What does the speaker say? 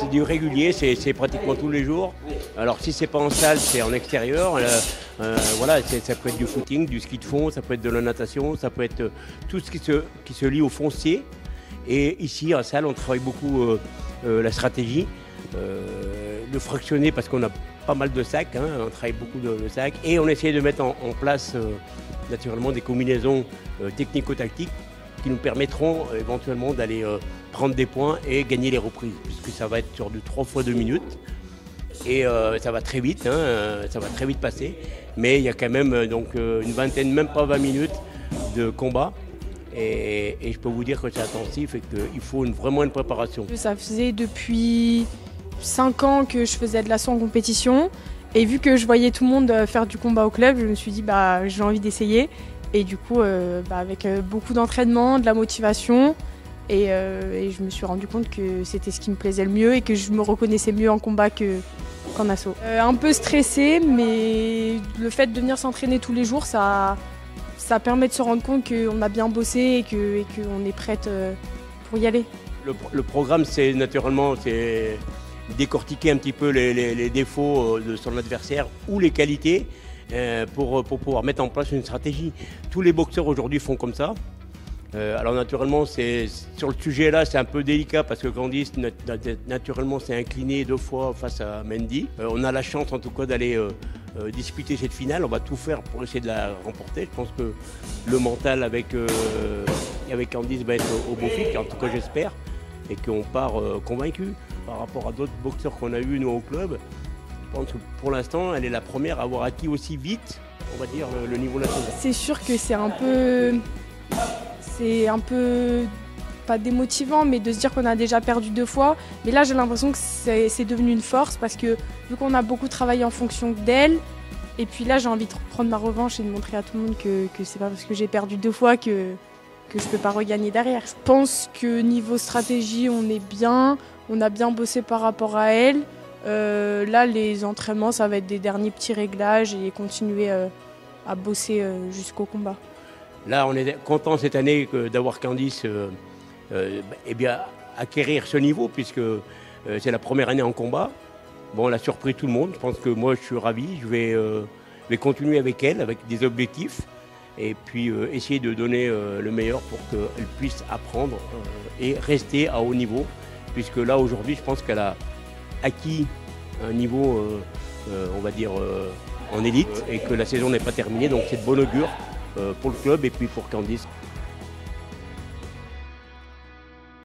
c'est du régulier, c'est pratiquement tous les jours. Alors si c'est pas en salle, c'est en extérieur. Voilà, ça peut être du footing, du ski de fond, ça peut être de la natation, ça peut être tout ce qui se lie au foncier. Et ici, en salle, on travaille beaucoup la stratégie, le fractionner parce qu'on a pas mal de sacs, hein, on travaille beaucoup de sacs. Et on essaie de mettre en place naturellement des combinaisons technico-tactiques qui nous permettront éventuellement d'aller prendre des points et gagner les reprises, puisque ça va être sur du 3 fois 2 minutes. Et ça va très vite, hein, ça va très vite passer. Mais il y a quand même une vingtaine, même pas 20 minutes de combat. Et je peux vous dire que c'est intensif et qu'il faut vraiment une préparation. Ça faisait depuis 5 ans que je faisais de l'assaut en compétition. Et vu que je voyais tout le monde faire du combat au club, je me suis dit j'ai envie d'essayer. Et du coup, avec beaucoup d'entraînement, de la motivation, et je me suis rendu compte que c'était ce qui me plaisait le mieux et que je me reconnaissais mieux en combat qu'en assaut. Un peu stressée, mais le fait de venir s'entraîner tous les jours, ça permet de se rendre compte qu'on a bien bossé et qu'on est prête pour y aller. Le programme, c'est naturellement décortiquer un petit peu les défauts de son adversaire ou les qualités pour pouvoir mettre en place une stratégie. Tous les boxeurs aujourd'hui font comme ça. Alors naturellement, sur le sujet-là, c'est un peu délicat parce que Candice, naturellement, s'est incliné 2 fois face à Mendy. On a la chance en tout cas d'aller disputer cette finale. On va tout faire pour essayer de la remporter. Je pense que le mental avec Candice va être au beau fixe, en tout cas j'espère, et qu'on part convaincu par rapport à d'autres boxeurs qu'on a eu nous au club. Je pense que pour l'instant, elle est la première à avoir acquis aussi vite, on va dire, le niveau national. C'est sûr que c'est un peu pas démotivant, mais de se dire qu'on a déjà perdu 2 fois. Mais là, j'ai l'impression que c'est devenu une force parce que vu qu'on a beaucoup travaillé en fonction d'elle, et puis là, j'ai envie de prendre ma revanche et de montrer à tout le monde que c'est pas parce que j'ai perdu 2 fois que je peux pas regagner derrière. Je pense que niveau stratégie, on est bien, on a bien bossé par rapport à elle. Là, les entraînements, ça va être des derniers petits réglages et continuer à bosser jusqu'au combat. Là, on est content cette année d'avoir Candice acquérir ce niveau, puisque c'est la première année en combat. Bon, elle a surpris tout le monde. Je pense que moi, je suis ravi. Je vais continuer avec elle, avec des objectifs, et puis essayer de donner le meilleur pour qu'elle puisse apprendre et rester à haut niveau, puisque là, aujourd'hui, je pense qu'elle a acquis un niveau, on va dire, en élite, et que la saison n'est pas terminée. Donc, c'est de bon augure pour le club et puis pour Candice.